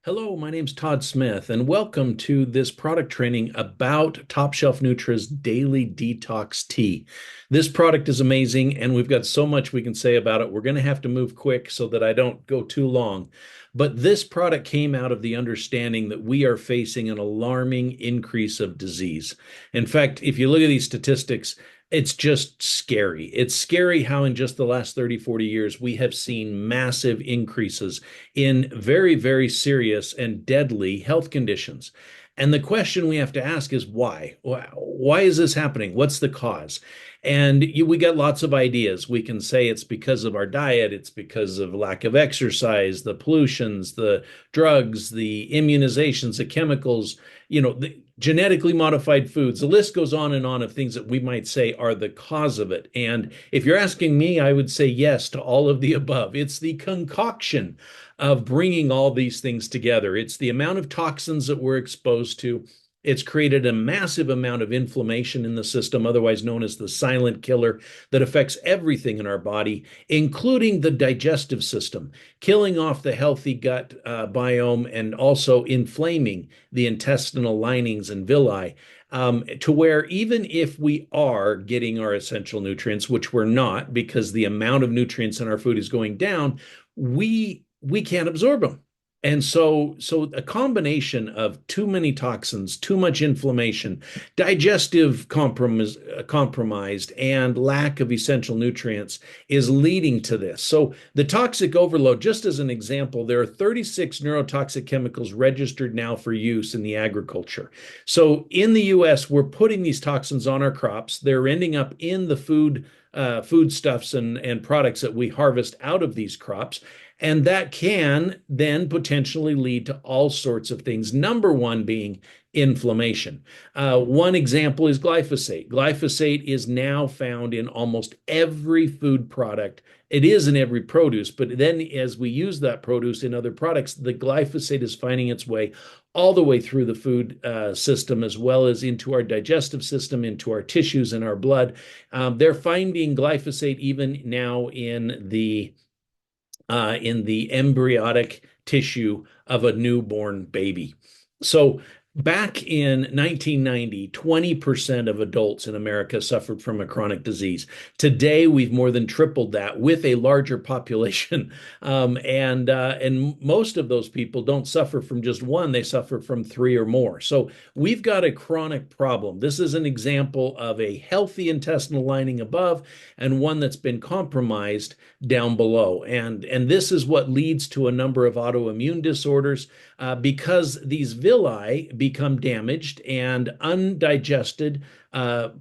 Hello, my name's Todd Smith, and welcome to this product training about Top Shelf Nutra's Daily Detox Tea. This product is amazing, and we've got so much we can say about it. We're going to have to move quick so that I don't go too long. But this product came out of the understanding that we are facing an alarming increase of disease. In fact, if you look at these statistics, it's just scary. It's scary how in just the last 30, 40 years, we have seen massive increases in very, very serious and deadly health conditions. And the question we have to ask is why? Why is this happening? What's the cause? And we got lots of ideas. We can say it's because of our diet, it's because of lack of exercise, the pollutions, the drugs, the immunizations, the chemicals, the genetically modified foods. The list goes on and on of things that we might say are the cause of it. And if you're asking me, I would say yes to all of the above. It's the concoction of bringing all these things together. It's the amount of toxins that we're exposed to. It's created a massive amount of inflammation in the system, otherwise known as the silent killer, that affects everything in our body, including the digestive system, killing off the healthy gut biome and also inflaming the intestinal linings and villi. To where even if we are getting our essential nutrients, which we're not because the amount of nutrients in our food is going down, we can't absorb them. And so a combination of too many toxins, too much inflammation, digestive compromised, and lack of essential nutrients is leading to this. So the toxic overload, just as an example, there are 36 neurotoxic chemicals registered now for use in the agriculture. So in the US, we're putting these toxins on our crops. They're ending up in the foodstuffs and products that we harvest out of these crops. And that can then potentially lead to all sorts of things. Number one being inflammation. One example is glyphosate. Glyphosate is now found in almost every food product. It is in every produce, but then as we use that produce in other products, the glyphosate is finding its way all the way through the food system, as well as into our digestive system, into our tissues and our blood. They're finding glyphosate even now in the embryonic tissue of a newborn baby. So back in 1990, 20% of adults in America suffered from a chronic disease. Today, we've more than tripled that with a larger population. And most of those people don't suffer from just one, they suffer from three or more. So we've got a chronic problem. This is an example of a healthy intestinal lining above and one that's been compromised down below. And this is what leads to a number of autoimmune disorders because these villi become damaged and undigested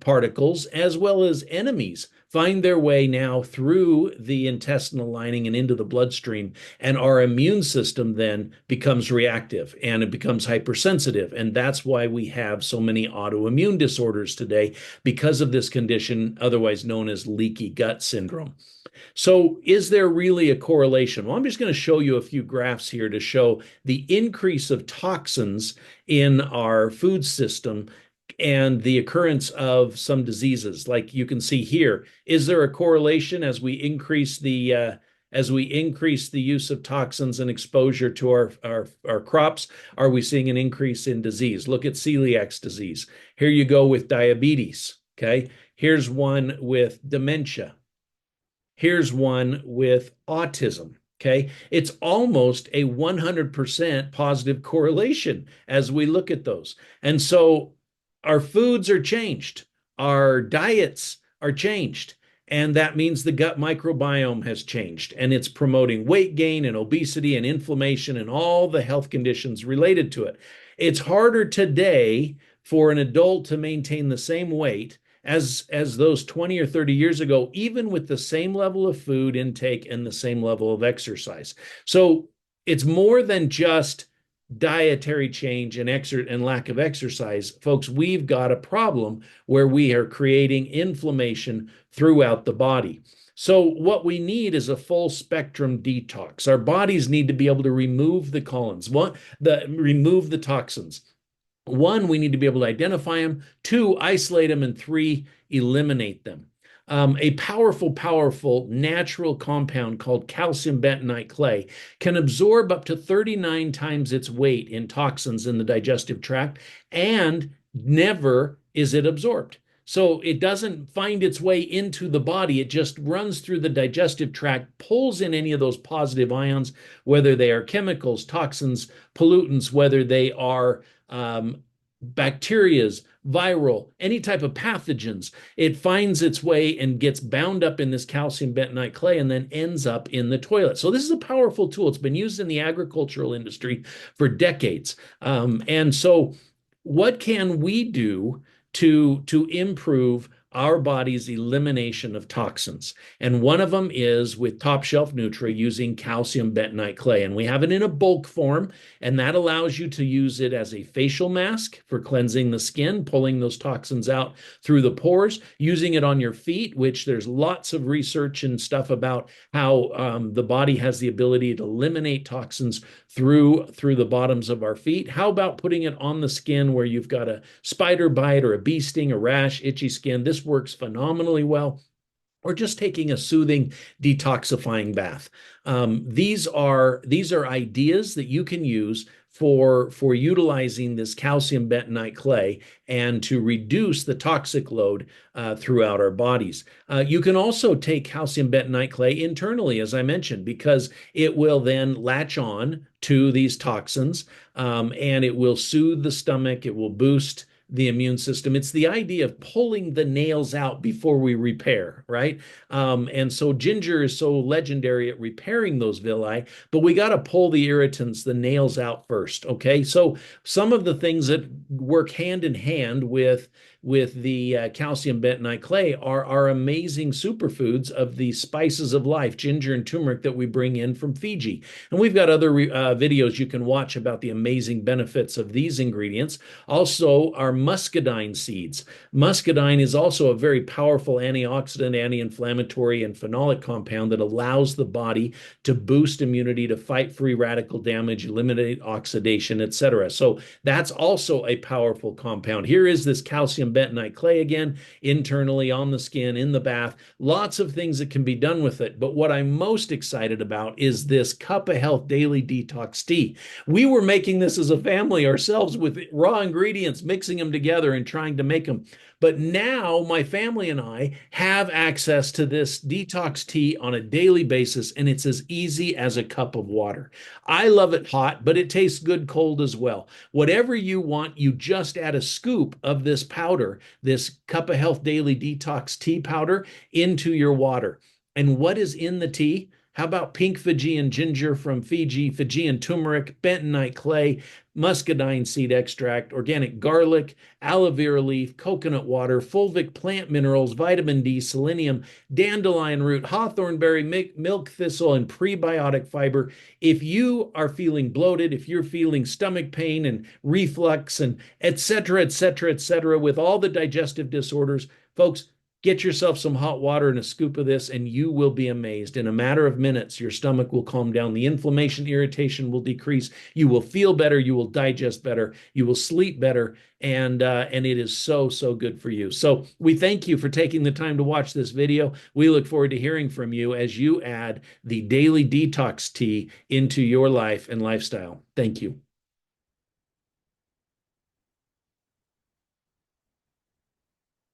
particles, as well as enemies, find their way now through the intestinal lining and into the bloodstream. And our immune system then becomes reactive and it becomes hypersensitive. And that's why we have so many autoimmune disorders today because of this condition, otherwise known as leaky gut syndrome. So is there really a correlation? Well, I'm just going to show you a few graphs here to show the increase of toxins in our food system and the occurrence of some diseases. Like you can see here, is there a correlation as we increase the use of toxins and exposure to our crops? Are we seeing an increase in disease? Look at celiac disease. Here you go with diabetes. Okay. Here's one with dementia. Here's one with autism. Okay. It's almost a 100% positive correlation as we look at those. And so our foods are changed, our diets are changed. And that means the gut microbiome has changed and it's promoting weight gain and obesity and inflammation and all the health conditions related to it. It's harder today for an adult to maintain the same weight as those 20 or 30 years ago, even with the same level of food intake and the same level of exercise. So it's more than just dietary change and lack of exercise. Folks, we've got a problem where we are creating inflammation throughout the body. So what we need is a full spectrum detox. Our bodies need to be able to remove the remove the toxins. One, we need to be able to identify them. Two, isolate them. And three, eliminate them. A powerful, powerful natural compound called calcium bentonite clay can absorb up to 39 times its weight in toxins in the digestive tract, and never is it absorbed. So it doesn't find its way into the body. It just runs through the digestive tract, pulls in any of those positive ions, whether they are chemicals, toxins, pollutants, whether they are bacterias, viral, any type of pathogens. It finds its way and gets bound up in this calcium bentonite clay and then ends up in the toilet. So this is a powerful tool. It's been used in the agricultural industry for decades. And so what can we do to improve our body's elimination of toxins? And one of them is with Top Shelf Nutra using calcium bentonite clay. And we have it in a bulk form, and that allows you to use it as a facial mask for cleansing the skin, pulling those toxins out through the pores, using it on your feet, which there's lots of research and stuff about how the body has the ability to eliminate toxins through the bottoms of our feet. How about putting it on the skin where you've got a spider bite or a bee sting, a rash, itchy skin? This works phenomenally well. Or just taking a soothing, detoxifying bath. These are ideas that you can use for utilizing this calcium bentonite clay and to reduce the toxic load throughout our bodies. You can also take calcium bentonite clay internally, as I mentioned, because it will then latch on to these toxins, and it will soothe the stomach. It will boost the immune system. It's the idea of pulling the nails out before we repair, right? And so ginger is so legendary at repairing those villi, but we got to pull the irritants, the nails out first, okay? So some of the things that work hand in hand with the calcium bentonite clay are amazing superfoods of the spices of life, ginger and turmeric, that we bring in from Fiji. And we've got other videos you can watch about the amazing benefits of these ingredients. Also, our muscadine seeds. Muscadine is also a very powerful antioxidant, anti-inflammatory, and phenolic compound that allows the body to boost immunity, to fight free radical damage, eliminate oxidation, etc. So that's also a powerful compound. Here is this calcium bentonite clay again, internally on the skin, in the bath. Lots of things that can be done with it. But what I'm most excited about is this Cup of Health Daily Detox Tea. We were making this as a family ourselves with raw ingredients, mixing them together and trying to make them. But now my family and I have access to this detox tea on a daily basis, and it's as easy as a cup of water. I love it hot, but it tastes good cold as well. Whatever you want, you just add a scoop of this powder, this Cup of Health Daily Detox Tea powder, into your water. And what is in the tea? How about pink Fijian ginger from Fiji, Fijian turmeric, bentonite clay, muscadine seed extract, organic garlic, aloe vera leaf, coconut water, fulvic plant minerals, vitamin D, selenium, dandelion root, hawthorn berry, milk thistle, and prebiotic fiber. If you are feeling bloated, if you're feeling stomach pain and reflux and et cetera, et cetera, et cetera, with all the digestive disorders, folks, get yourself some hot water and a scoop of this, and you will be amazed. In a matter of minutes, your stomach will calm down. The inflammation, irritation will decrease. You will feel better. You will digest better. You will sleep better. And it is so, so good for you. So we thank you for taking the time to watch this video. We look forward to hearing from you as you add the daily detox tea into your life and lifestyle. Thank you.